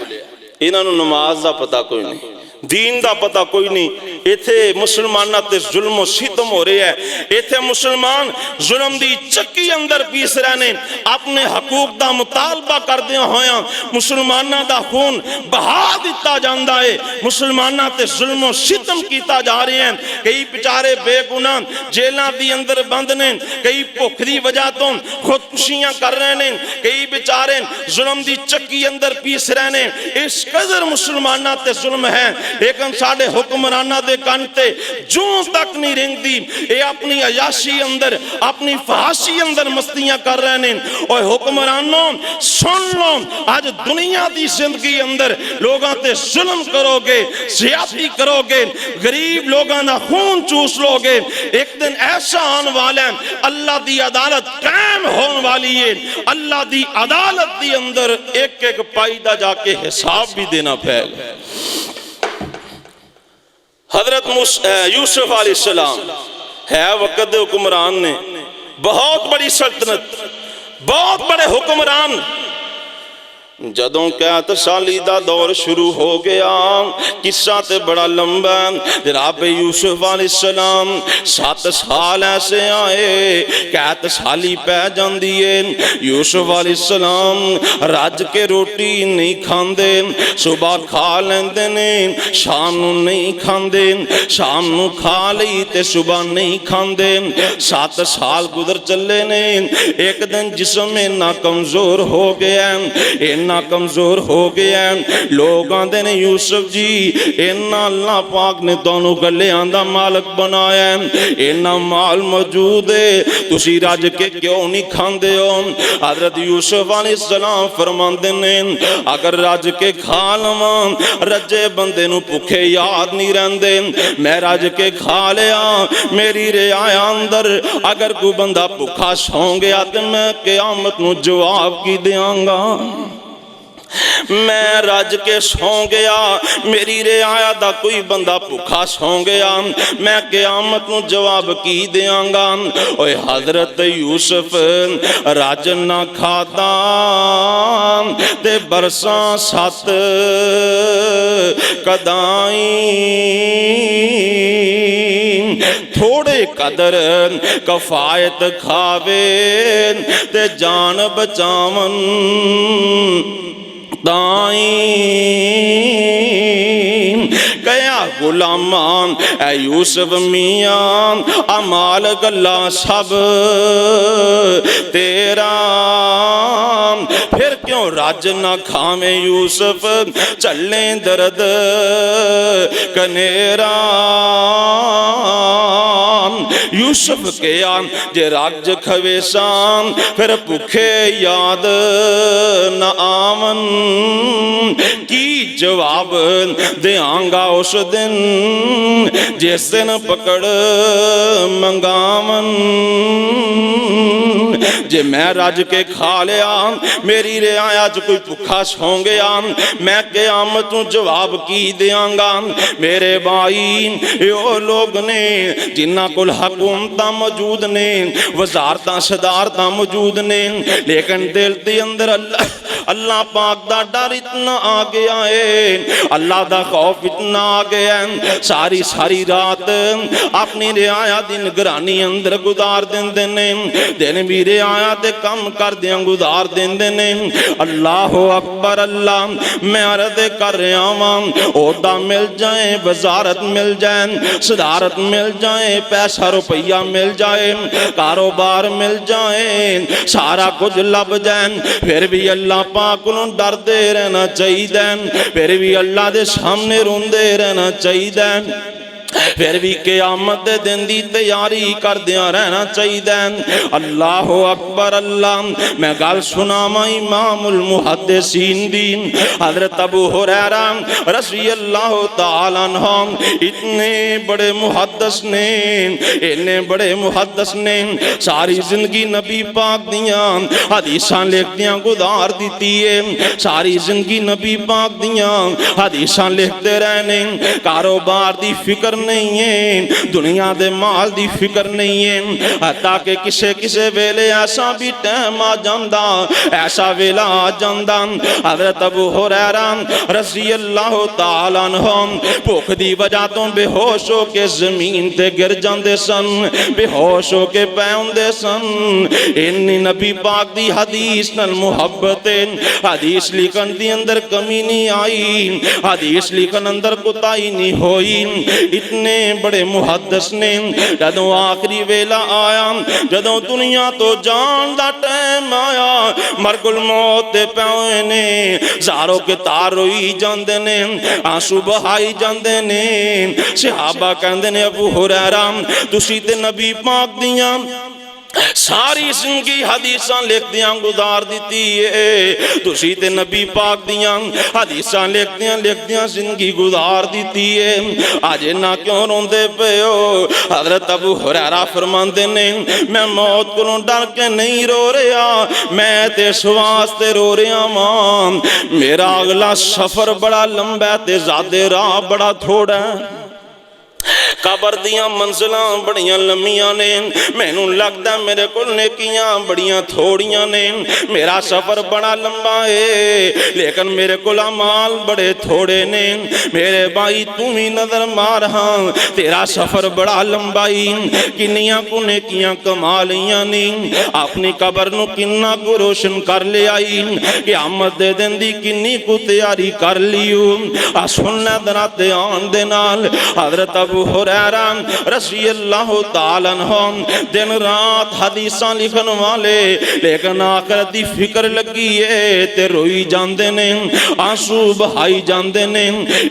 इन्हां नूं नमाज दा पता कोई नहीं, दीन दा पता कोई नहीं। इथे मुसलमानां ते जुल्म सितम हो रहा है, इथे मुसलमान जुल्म दी चक्की अंदर पीस रहे ने, अपने हकूक दा मुतालबा करदे होया मुसलमानां दा खून बहा दिता जांदा है, मुसलमानां ते जुल्म सितम कीता जा रहे हैं। कई बेचारे बेगुनाह जेलां दी अंदर बंद ने, कई भुख दी वजह तो खुदकुशियां कर रहे ने, कई बेचारे जुल्म दी चक्की अंदर पीस रहे ने। इस कदर मुसलमानां ते जुल्म है, लेकिन साडे हुक्मरानां दे कन ते जूं तक नहीं रेंगदी, ये अपनी अयाशी अंदर अपनी फहाशी अंदर मस्तियां कर रहे ने। और हुक्मरानों सुन लो, आज दुनिया की जिंदगी अंदर लोगों ते जुल्म करोगे, ज्यादती करोगे, गरीब लोगों का खून चूस लोगे, एक दिन ऐसा आने वाला है अल्लाह की अदालत कायम होने वाली है। अल्लाह की अदालत के अंदर एक एक पाई दा जाके हिसाब भी देना पड़ेगा। हजरत यूसुफ अलैहिस्सलाम है वक़्त हुक्मरान ने, बहुत बड़ी सल्तनत, बहुत बड़े हुक्मरान, जदों कैद साली दा दौर शुरू हो गया, किस्सा ते बड़ा लंबा। जनाब यूसुफ अलैहिस्सलाम 7 साल ऐसे आए, कैद साली पै जाती है। यूसुफ अलैहिस्सलाम रज के रोटी नहीं खाते, सुबह खा लेंदे ने, शाम नूं नहीं खाते, शाम नूं खा लई ते सुबह नहीं खाते। 7 साल गुजर चले ने। एक दिन जिस्म इन्ना कमजोर हो गया, इन्ना कमजोर हो गया, लोग आंदे ने यूसुफ जी इन्ना अल्लाह पाक ने तुहानू गलियां दा मालक बनाया, इन्ना माल मौजूद है, तुसी रज के क्यों नहीं खांदे हो? हजरत यूसुफ अलैहिस्सलाम फरमांदे ने अगर रज के खा लवां, रजे बंदे नू भुखे याद नहीं रहंदे, मैं रज के खा लिया, मेरी रियाया अंदर अगर कोई बंदा भुखा सौ गया तो मैं क़यामत नू जवाब की देंगा? मैं रज के सौ गया, मेरी रियाया दा कोई बंदा भुखा सौ गया, मैं क़यामत नूं जवाब की देंगा? ओए हजरत यूसुफ रज ना खाता ते बरसां 7 कदाई, थोड़े कदर कफायत खावे ते जान बचावन ताई। कया गुलामा ऐ यूसुफ मियां अमाल गल्ला सब तेरा, फिर क्यों रज ना खावे यूसुफ चले दर्द कनेरा। यूसुफ के जे रज खवेसा फिर भुखे याद न आवन, की जवाब देंगा उस दिन जिस दिन पकड़ मंगावन। जे मैं रज के खा लिया, मेरी रियाया च कोई भुखा सौ गया, मैं क़यामत नूं जवाब की देंगा? मेरे भाई यो लोग ने जिन्हां कोल हुकूमत मौजूद ने, वजारत सदारत मौजूद ने, लेकिन दिल के अंदर अल्लाह पाक दा डर इतना आ गया है, अल्लाह दा खौफ इतना आ गया है, सारी सारी रात अपनी रियाया दी निगरानी अंदर गुजार देंदे ने, दिन भी रियाया ते कम करदियां गुजार देंदे ने। अल्लाह अकबर अल्लाह, मैं अर्ज़ कर रहा वां ओहदा मिल जाए, वजारत मिल जाए, सदारत मिल जाए, पैसा रुपया मिल जाए, कारोबार मिल जाए, सारा कुछ लभ जाए, फिर भी अल्लाह पाक नूं डरदे रहना चाहिए, फिर भी अल्लाह दे सामने रोंदे रहना चाहिए, फिर भी क़यामत दे दिन दी तैयारी करदियां रहना चाहिए। अल्लाह अकबर अल्लाह। मैं गल सुनावां इमामुल मुहद्दिसीन दी, हज़रत अबू हुरैरा रज़ी अल्लाह तआला अन्हु, इतने बड़े मुहद्दिस ने, इतने बड़े मुहद्दिस ने, सारी जिंदगी नबी पाक दियां हदीसां लिखदियां गुजार दिती है, सारी जिंदगी नबी पाक दियां हदीसां लिखते रहने, कारोबार दी फिक्र नहीं है, दुनिया दे माल दी फिक्र नहीं है, हत्ता कि किसे किसे वेले ऐसा भी टाइम आ जांदा, ऐसा वेला आ जांदा, हज़रत अबू हुरैरा रज़ी अल्लाह तआला अन्हु भुख दी वजह तो बेहोश हो के जमीन ते गिर जांदे सन, बेहोश हो के पै हुंदे सन। इन्नी नबी पाक दी हदीस नाल मुहब्बत, हदीस लिखन दी अंदर कमी नहीं आई, हदीस लिखन अंदर कुताही नहीं होई। इतने बड़े मुहद्दिस ने जदों आखिरी वेला आया, जदों दुनिया तो जान दा टाइम आया, मरगुल मौत दे पैए ने, ज़ारों के तार रोई जांदे ने, आंसू बहाई जांदे ने, सहाबा कहंदे ने अबू हुरैरा तुसी ते नबी पाक दियां सारी जिंदगी हदीसां लिखदियां गुजार दिती है, तुसी ते नबी पाक दियां हदीसां लिखदियां जिंदगी गुजार दिती है, अज ना क्यों रोंदे पे हो? हज़रत अबू हुरैरा फरमांदे ने मैं मौत कोलों डर के नहीं रो रहा, मैं ते इस वास्ते रो रहा वां, मेरा अगला सफर बड़ा लंबा ते ज़ादे राह बड़ा थोड़ा है। कबर दियां मंजिलां बड़ियां लम्मियां ने, मैनू लगदा मेरे को नेकियां बड़ियां थोड़ियां ने, मेरा सफर बड़ा लंबा है लेकिन मेरे को अमाल बड़े थोड़े ने। मेरे भाई तू भी नजर मार, हाँ तेरा सफर बड़ा लंबा ही, किन्नियां को नेकियां कमा लियां नी, अपनी कबर नू किन्ना को रोशन कर लिया, क़यामत दे दिन दी किन्नी को तैयारी कर लियो। आ सुनना दरा ध्यान दे नाल, हजरत अबू हुरैरा रज़ी अल्लाह तआला अन्हु दिन रात हदीसां लिखन वाले, लेकिन आखिरत दी फिक्र लगी है ते रोई जांदे ने, आंसू बहाई जांदे ने।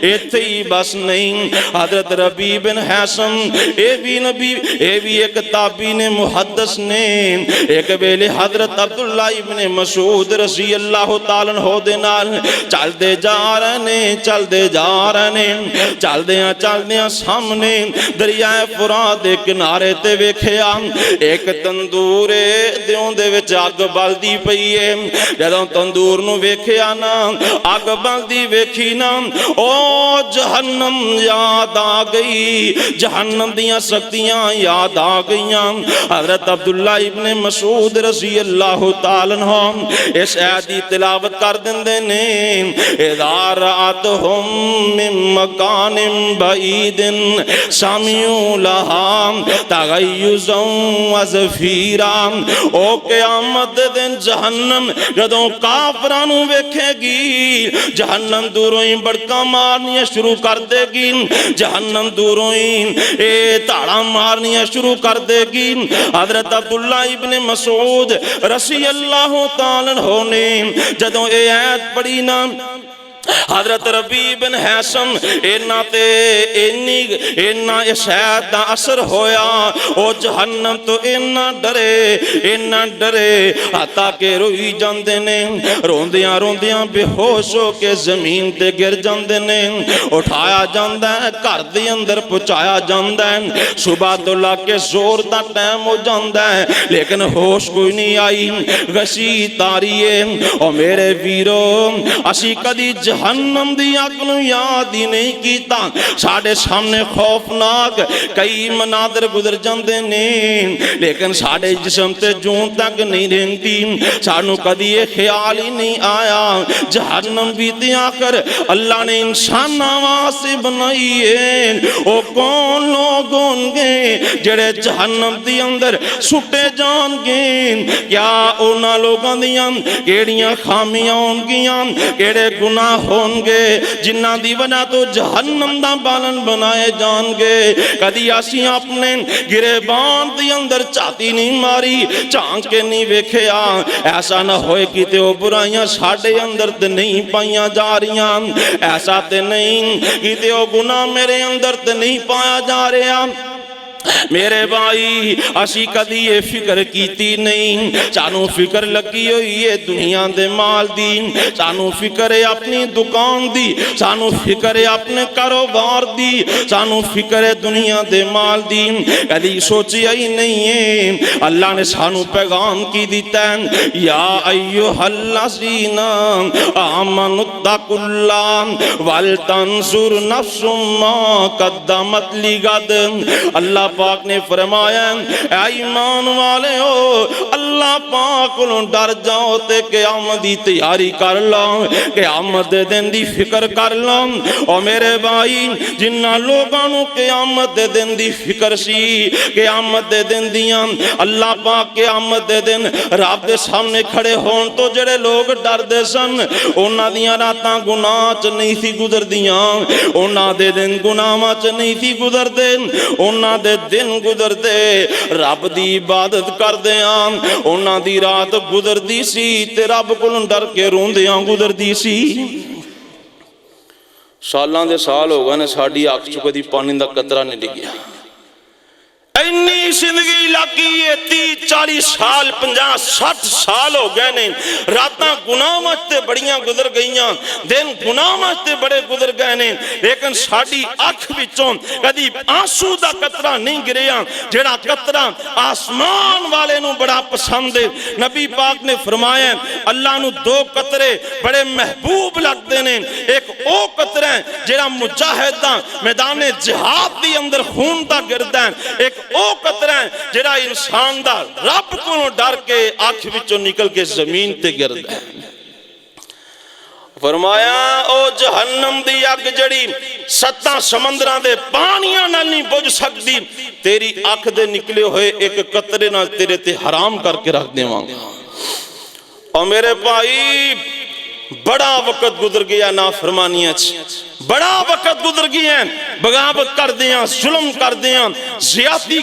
इत्थे ही बस नहीं, हजरत रबी बिन हैसम ए भी नबी, ए भी एक ताबी ने, मुहद्दिस ने, एक वेले हजरत अब्दुल्ला इब्ने मसूद रज़ी अल्लाह तआला अन्हु दे नाल चलदे जा रहे ने, चलदे जा रहे ने, चलदे सामने दरियाए फुरात दे किनारे ते वेखिया एक तंदूर दियों दे विच अग बलदी पई है। जदों तंदूर नू वेखिया ना, अग बलदी वेखी ना, ओ जहन्नम याद आ गई, जहन्नम दियां सख्तियां याद आ गईयां। हजरत अब्दुल्ला इब्ने मसूद रज़ी अल्लाह तआला अन्हु इस आयत दी तिलावत कर दिंदे ने, इज़ा रअतहुम मिन मकानिन बईदिन सामिऊ लहा तगय्युज़न व ज़फ़ीरा। ओ क़यामत दे दिन जहन्नम जदों काफरां नू वेखेगी, जहन्नम दूरों ही बड़का मारनियां शुरू कर देगी, जहन्नम दूरों ही ए धाड़ा मारनियां शुरू कर देगी। हजरत अब्दुल्ला इब्ने मसूद रज़ी अल्लाह तआला अन्हु ने जदों ए आयत पढ़ी ना, हजरत रबी बिन हैसम इन्ना ते इन्ना इस आयत दा असर होया, ओ जहन्नम तो इन्ना डरे हत्ता के रोई जांदे ने, रोंदियां रोंदियां बेहोश हो के जमीन ते गिर जांदे ने। उठाया जांदा है, घर दे अंदर पहुंचाया जांदा है, सुबह तो ला के जोर दा टाइम हो जांदा है लेकिन होश कोई नहीं आई। गशी तारीए ओ मेरे वीरो, असी कदी जहन्नम दी अग नू याद ही नहीं कीता। साडे सामने खौफनाक कई मनादर गुजर जांदे ने लेकिन साडे जिस्म ते जून तक नहीं रहिंदी। सानू कदी ये ख्याल ही नहीं आया जहन्नम भी ते आखिर अल्लाह ने इंसानां वास्ते बनाई है। ओ कौन लोग होंगे जेड़े जहन्नम दी अंदर सुटे जाणगे? क्या उन्हां लोगां दियां केड़ियां खामियां होणगियां, केड़े गुनाह होंगे जिन्हां दी वजह तो जहन्नम दा बालन बनाए जाणगे? कदी असीं अपने गिरेबान दी अंदर झाती नहीं मारी, झांक के नहीं वेखिया ऐसा ना होए कि ते ओ बुराइयां साडे अंदर ते नहीं पाइयां जा रहियां, ऐसा ते नहीं कि ते ओ गुनाह मेरे अंदर ते नहीं पाया जा रहा। मेरे भाई असी कदी ये फिक्र कीती नहीं। सानू फिक्र लगी हुई है दुनिया दे माल दी, सानू फिक्र है अपनी दुकान दी, सानू फिक्र है अपने कारोबार दी, सानू फिक्र है दुनिया दे माल दी। कदी सोचिया ही नहीं है अल्लाह ने सानू पैगाम की दिता है, या अय्युहल्लज़ीना आमनुत्तकुल्लाह वल तंजुर नफ्सुम मा कद्दमत लिगद। अल्लाह पाक ने फरमाया ईमान वाले हो अल्लाह पाक को डर जाओ ते क़यामत दी तैयारी कर लो, क़यामत दे दिन दी फिक्र कर लो। और मेरे भाई जिन्ना लोगों को क़यामत दे दिन दी फिक्र सी, क़यामत दे दिन दियां अल्लाह पाक क़यामत दे दिन रब दे सामने खड़े होन तो जेड़े लोग डरदे सन उन्हां दियां रातां गुनाह च नहीं सी गुजरदियां, उन्हां दे दिन गुनाहां च नहीं सी गुजरदे, उन्हां दे दिन गुजरते रब दी इबादत करदे आं। उन्हां दी रात गुजरदी सी ते रब कोलों डर के रोंदियां गुजरदी सी। सालां दे साल हो गए ने साडी अख चों कदी पानी दा कतरा नहीं डिग्गिया। ਇੰਨੀ ਜ਼ਿੰਦਗੀ ਲੱਗੀ ਹੈ 30-40 ਸਾਲ 50-60 ਸਾਲ ਹੋ ਗਏ ਨੇ। ਰਾਤਾਂ ਗੁਨਾਹਾਂ ਤੇ ਬੜੀਆਂ ਗੁਜ਼ਰ ਗਈਆਂ, ਦਿਨ ਗੁਨਾਹਾਂ ਤੇ ਬੜੇ ਗੁਜ਼ਰ ਗਏ ਨੇ, ਲੇਕਿਨ ਸਾਡੀ ਅੱਖ ਵਿੱਚੋਂ ਕਦੀ ਆंसू ਦਾ ਕਤਰਾ ਨਹੀਂ ਗਿਰਿਆ ਜਿਹੜਾ ਕਤਰਾ ਆਸਮਾਨ ਵਾਲੇ ਨੂੰ ਬੜਾ ਪਸੰਦ ਹੈ। ਨਬੀ पाक ने फरमाया अल्लाह नू दो कतरे बड़े महबूब लगते ने, एक ओ कतरा है जिहड़ा मुजाहिद दा मैदान जिहाद दी अंदर खून दा गिरदा है, एक ओ कतरा है जिहड़ा इंसान दा रब कोलों डर के अख विचों निकल के जमीन ते गिरदा है। फरमाया ओ जहन्नम दी अग जड़ी 7 समंदरां दे पानियां नाल नहीं बुझ सकदी, तेरी अख दे निकले हुए एक कतरे नाल तेरे ते हराम करके रख देवांगा। और मेरे भाई बड़ा वक्त गुजर गया नाफरमानियां च, बड़ा वक्त गुजर गया बगावत कर दिया, जुल्म कर दिया, ज़ियादती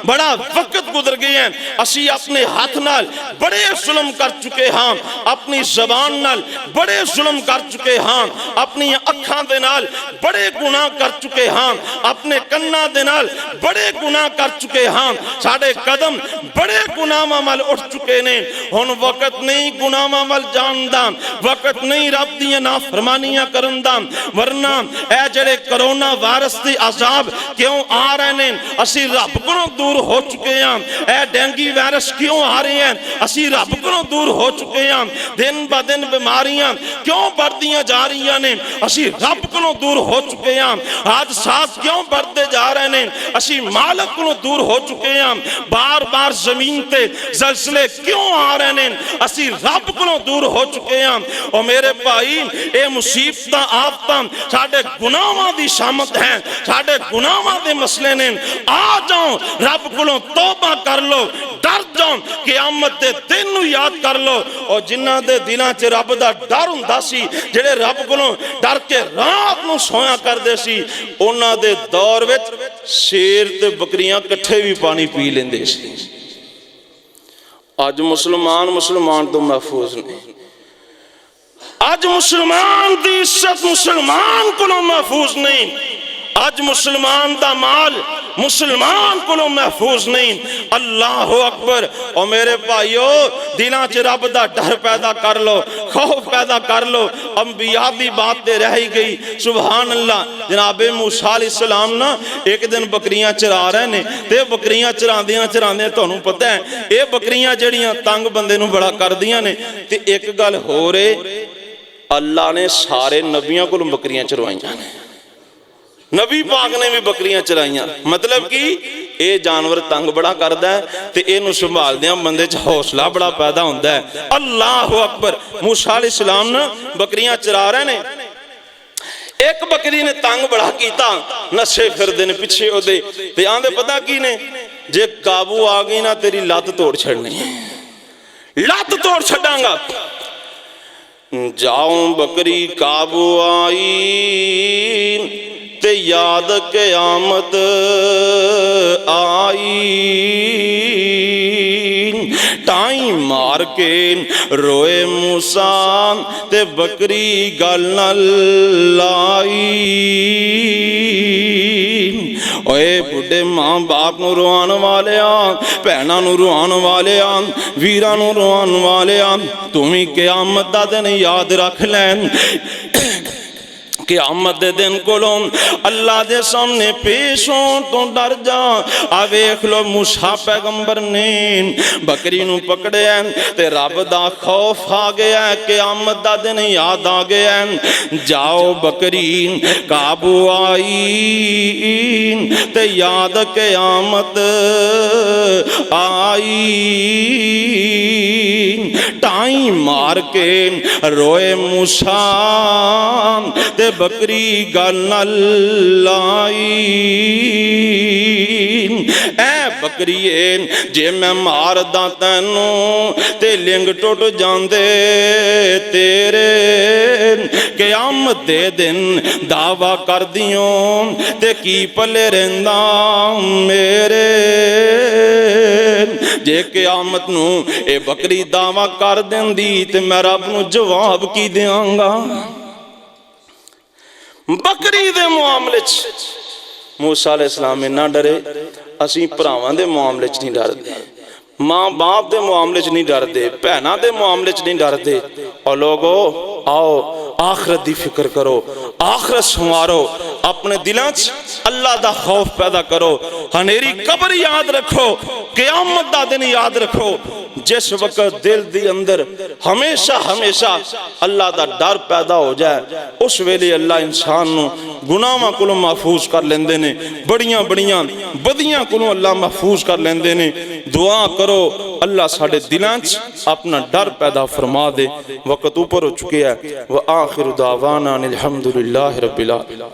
बड़ा वक्त गुजर गया। असी अपने हाथ नाल बड़े जुल्म कर चुके हाँ, अपनी जबान नाल बड़े जुल्म कर चुके हाँ, अपनी अखां दे नाल बड़े गुनाह कर चुके हाँ, अपने कन्नां दे नाल बड़े गुनाह कर चुके हाँ, साडे कदम बड़े गुनाह अमल उठ चुके ने। हुण वक्त नहीं गुनाह अमल जान दा, वक्त नहीं रब दी नाफरमानियां करन दा, वरना ए जेड़े कोरोना वायरस दी अजाब क्यों आ रहे ने, असी रब कोलों दूर हो चुके हैं। ए डेंगू वायरस क्यों आ रहे हैं, असी रब कोलों दूर हो चुके हैं। दिन ब दिन बीमारियां क्यों बढ़दियां जा रही ने, असी रब कोलों दूर हो चुके हैं। हादसात क्यों बढ़ते जा रहे ने, असी मालिक कोलों दूर हो चुके हैं। बार बार जमीन ते ज़लज़ले क्यों आ रहे ने, असी रब कोलों दूर हो चुके हैं। और मेरे भाई ये मुसीबत आफत साडे गुनाहां दी शामत है, साडे गुनाहां दे मसले ने। आ जाओ रब कोलों तौबा कर लो, डर जाओ, क़यामत दे दिन नूं याद कर लो। और जिन्हां दे दिलां च रब दा डर हुंदा सी, जेड़े रब कोलों डर के रात नूं सोया करदे सी, उन्हां दे दौर विच शेर ते बकरियां इकट्ठे भी पानी पी लेंदे सी। अज मुसलमान तो महफूज नहीं, आज मुसलमान दी इज्जत मुसलमान को महफूज नहीं, आज मुसलमान दा माल मुसलमान को महफूज नहीं। अल्लाह अकबर। और मेरे भाइयों दिलों च रब दा डर पैदा कर लो, खौफ पैदा कर लो। अंबिया दी बात ते रह ही गई, सुभान अल्लाह। जनाबे मूसा अलैहिस्सलाम ना एक दिन बकरियां चरा रहे ने, ते बकरियां चरांदियां चरांदियां तुहानूं पता है ये बकरियां जड़ियां तंग बंदे नूं बड़ा करदियां ने। ते एक गल होर है, अल्लाह ने सारे नबियों को बकरियां चरवाइयां ने, नबी पाक ने भी बकरियां चराइयां। मतलब कि ये जानवर तंग बड़ा करता है, तो इनू संभालदियां बंदे च हौसला बड़ा पैदा होता है। अल्लाह अकबर। मूसा अलैहिस्सलाम ना बकरियां चरा रहे ने, एक बकरी ने तंग बड़ा किया, नशे फिरदे ने पिछे ओदे, ते आंदे पता की ने, जे काबू आ गई ना तेरी लत तोड़ छड़नी, लत तोड़ छड़ांगा। जाओ बकरी काबू आई ते याद क़यामत आई, टाइम मार के रोए मूसा ते बकरी गल न लाई। ओए बुढ़े मां बाप नूं रोआण वालिया, भैणां नूं रोआण वालिया, वीरां नूं रोआण वालिया, तू भी क़यामत दा दिन याद रख लैन। क़यामत दे दिन कोलों अल्लाह दे सामने पेश होण तो डर जा। आ वेख लो मूसा पैगंबर ने बकरी नूं पकड़िया ते रब दा खौफ आ गया, क़यामत दा दिन याद आ गया। जाओ बकरी काबू आई ते याद क़यामत आई, टाइम मार के रोए मूसा ते बकरी गल न लाई। ऐ बकरीए जे मैं मारदा तैनूं ते लिंग टुट जांदे तेरे, क़यामत दे दिन दावा कर दियो ते की पले रहिंदा मेरे। जे क़यामत नूं ए बकरी दावा कर देंदी ते मैं रब नूं जवाब की देंगा। बकरी दे मामले मूसा अलैहिस्सलाम इन्ना डरे, असीं भरावां दे मामले च नहीं डरदे, माँ बाप के मामले च नहीं डरते, भैनों के मामले च नहीं डरते। और लोगो आओ आखरत की फिक्र करो, आखरत संवारो, अपने दिलों च अल्लाह का खौफ पैदा करो, हनेरी कब्र याद रखो, क़यामत का दिन याद रखो। जिस वक्त दिल के अंदर हमेशा हमेशा अल्लाह का डर पैदा हो जाए, उस वेले अल्लाह इंसान नूं गुनाहां कोलों महफूज कर लेंदे ने, बड़ियां बड़ियां बदियां कोलों अल्लाह महफूज कर लेंदे ने। दुआ करो अल्लाह साडे दिलां च अपना डर पैदा फरमा दे। वक्त ऊपर हो चुके हैं। व आखिर दावाना अनिल हम्दुलिल्लाहि रब्बिल आलमीन।